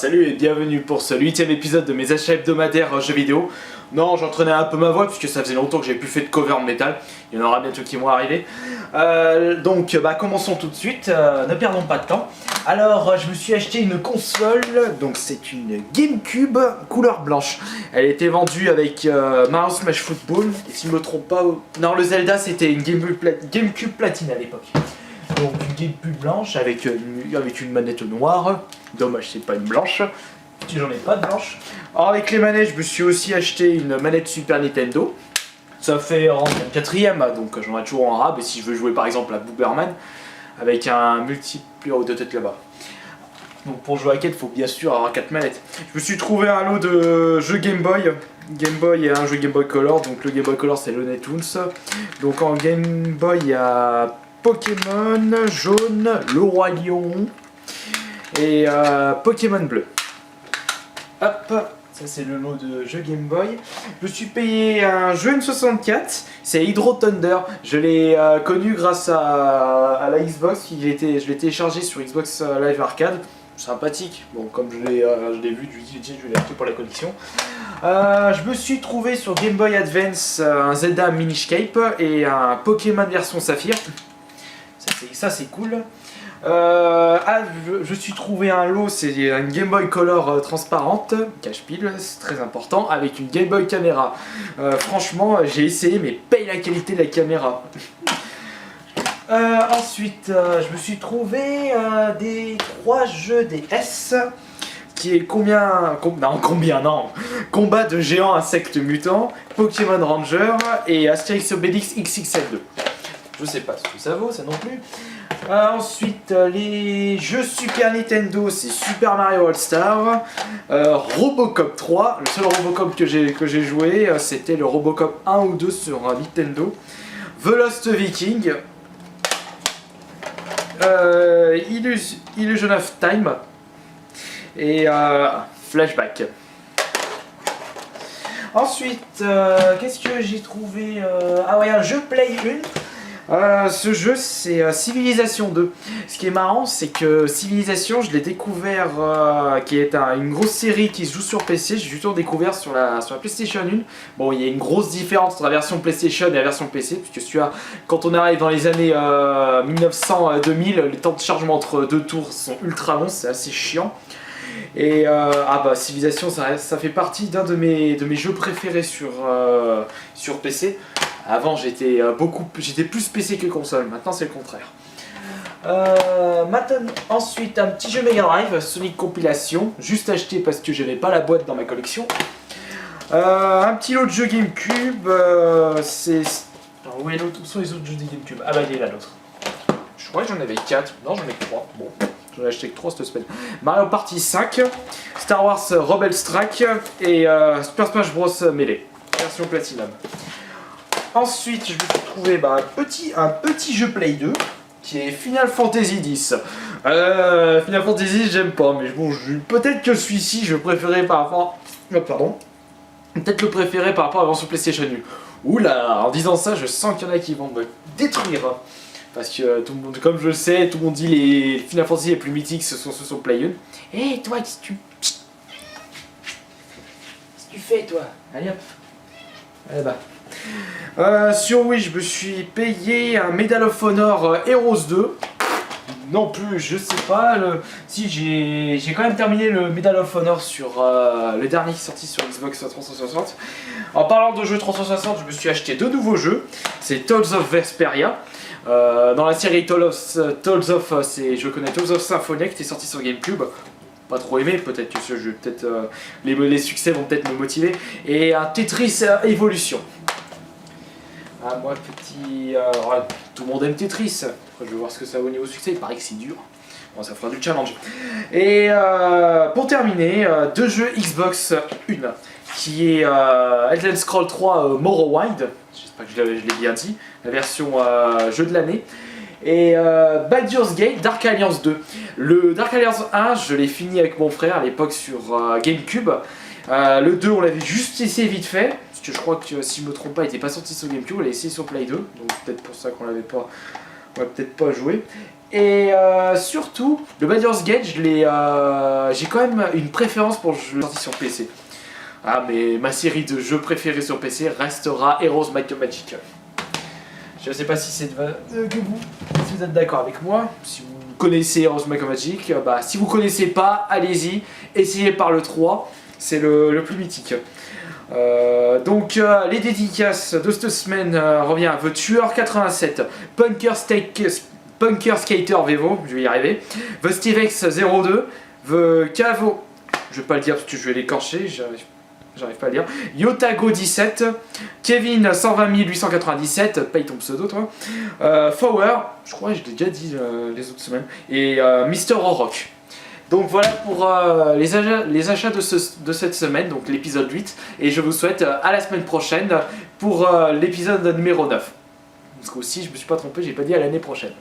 Salut et bienvenue pour ce 8ème épisode de mes achats hebdomadaires jeux vidéo. Non, j'entraînais un peu ma voix puisque ça faisait longtemps que j'ai plus fait de cover en métal. Il y en aura bientôt qui vont arriver. Commençons tout de suite, ne perdons pas de temps. Alors, je me suis acheté une console, donc c'est une GameCube couleur blanche. Elle était vendue avec Mario Smash Football, et si je me trompe pas... Non, le Zelda c'était une GameCube platine à l'époque. Donc une GameCube blanche avec une manette noire. Dommage, c'est pas une blanche. J'en ai pas de blanche. Alors avec les manettes, je me suis aussi acheté une manette Super Nintendo. Ça fait en 4ème, donc j'en ai toujours en rab. Et si je veux jouer par exemple à Booberman, avec un multiplayer de tête là-bas. Donc pour jouer à 4, il faut bien sûr avoir 4 manettes. Je me suis trouvé un lot de jeux Game Boy. Game Boy et un jeu Game Boy Color. Donc le Game Boy Color c'est Looney Tunes. Donc en Game Boy il y a Pokémon jaune, le Roi Lion et Pokémon bleu. Hop, ça c'est le lot de jeux Game Boy. Je me suis payé un jeu N64, c'est Hydro Thunder. Je l'ai connu grâce à la Xbox, je l'ai téléchargé sur Xbox Live Arcade. Sympathique, bon comme je l'ai vu d'utilité, je l'ai acheté pour la collection. Je me suis trouvé sur Game Boy Advance un Zelda Miniscape et un Pokémon version Saphir. Ça c'est cool. Je suis trouvé un lot, c'est une Game Boy Color transparente, cache-pile, c'est très important, avec une Game Boy caméra. Franchement, j'ai essayé, mais paye la qualité de la caméra. Ensuite, je me suis trouvé des 3 jeux DS, qui est Combat de géants insectes mutants, Pokémon Ranger et Astérix Obélix XXL2. Je sais pas ce que ça vaut, ça non plus. Ensuite, les jeux Super Nintendo, c'est Super Mario All-Star, Robocop 3, le seul Robocop que j'ai joué, c'était le Robocop 1 ou 2 sur Nintendo, The Lost Viking, Illusion of Time et Flashback. Ensuite, qu'est-ce que j'ai trouvé un jeu Play 1. Ce jeu c'est Civilization 2. Ce qui est marrant c'est que Civilization je l'ai découvert qui est une grosse série qui se joue sur PC. J'ai toujours découvert sur la PlayStation 1. Bon il y a une grosse différence entre la version PlayStation et la version PC puisque quand on arrive dans les années 1900-2000 les temps de chargement entre deux tours sont ultra longs, c'est assez chiant. Et Civilization ça fait partie d'un de mes jeux préférés sur PC. Avant j'étais plus PC que console, maintenant c'est le contraire. Ensuite un petit jeu Mega Drive, Sonic Compilation, juste acheté parce que j'avais pas la boîte dans ma collection. Un petit lot de jeux GameCube, où sont les autres jeux de GameCube? Ah bah il est là l'autre. Je crois que j'en avais 4, non j'en ai 3, bon. J'en ai acheté que 3 cette semaine. Mario Party 5, Star Wars Rebel Strike et Super Smash Bros Melee, version Platinum. Ensuite, je me suis trouvé un petit jeu Play 2 qui est Final Fantasy X. Final Fantasy, j'aime pas, mais bon, peut-être que celui-ci, je préférais par rapport. Peut-être le préférer par rapport à la version PlayStation 1. Oula, en disant ça, je sens qu'il y en a qui vont me détruire. Parce que tout le monde, comme je le sais, tout le monde dit les Final Fantasy les plus mythiques, ce sont ceux sur Play 1. Hé, toi, qu'est-ce que tu fais, toi? Allez hop. Allez bah. Sur Wii, je me suis payé un Medal of Honor Heroes 2. Non plus, je sais pas. Si j'ai quand même terminé le Medal of Honor sur le dernier qui est sorti sur Xbox 360. En parlant de jeux 360, je me suis acheté 2 nouveaux jeux. C'est Tales of Vesperia. Dans la série Tales of, je connais Tales of Symphonia qui est sorti sur GameCube. Pas trop aimé, peut-être que ce jeu, les succès vont peut-être me motiver. Et un Tetris Evolution. Ah moi tout le monde aime Tetris. Après, je vais voir ce que ça vaut au niveau succès, il paraît que c'est dur. Bon ça fera du challenge. Et pour terminer, 2 jeux Xbox 1 qui est Elden Scrolls 3 Morrowind, j'espère que je l'ai bien dit, la version jeu de l'année. Et Baldur's Gate Dark Alliance 2. Le Dark Alliance 1, je l'ai fini avec mon frère à l'époque sur GameCube. Le 2, on l'avait juste essayé vite fait. Parce que je crois que si je me trompe pas, il n'était pas sorti sur GameCube, on l'a essayé sur Play 2. Donc peut-être pour ça qu'on l'avait pas. On va peut-être pas joué. Et surtout, le Baldur's Gate, j'ai quand même une préférence pour le jeu sorti sur PC. Ah, mais ma série de jeux préférés sur PC restera Heroes Might and Magic. Je sais pas si c'est si vous êtes d'accord avec moi. Si vous connaissez Heroes Might and Magic, bah, si vous connaissez pas, allez-y, essayez par le 3, c'est le plus mythique. Donc les dédicaces de cette semaine revient à The Tueur 87, Punker Skater Vevo, je vais y arriver, The Stevex 02, The Cavo, je vais pas le dire parce que je vais l'écorcher, j'arrive pas à le dire, Yotago 17, Kevin 120 897, paye ton pseudo toi, Fower, je crois que je l'ai déjà dit les autres semaines, et Mister Rock. Donc voilà pour les achats de cette semaine, donc l'épisode 8, et je vous souhaite à la semaine prochaine pour l'épisode numéro 9. Parce qu'aussi je me suis pas trompé, j'ai pas dit à l'année prochaine.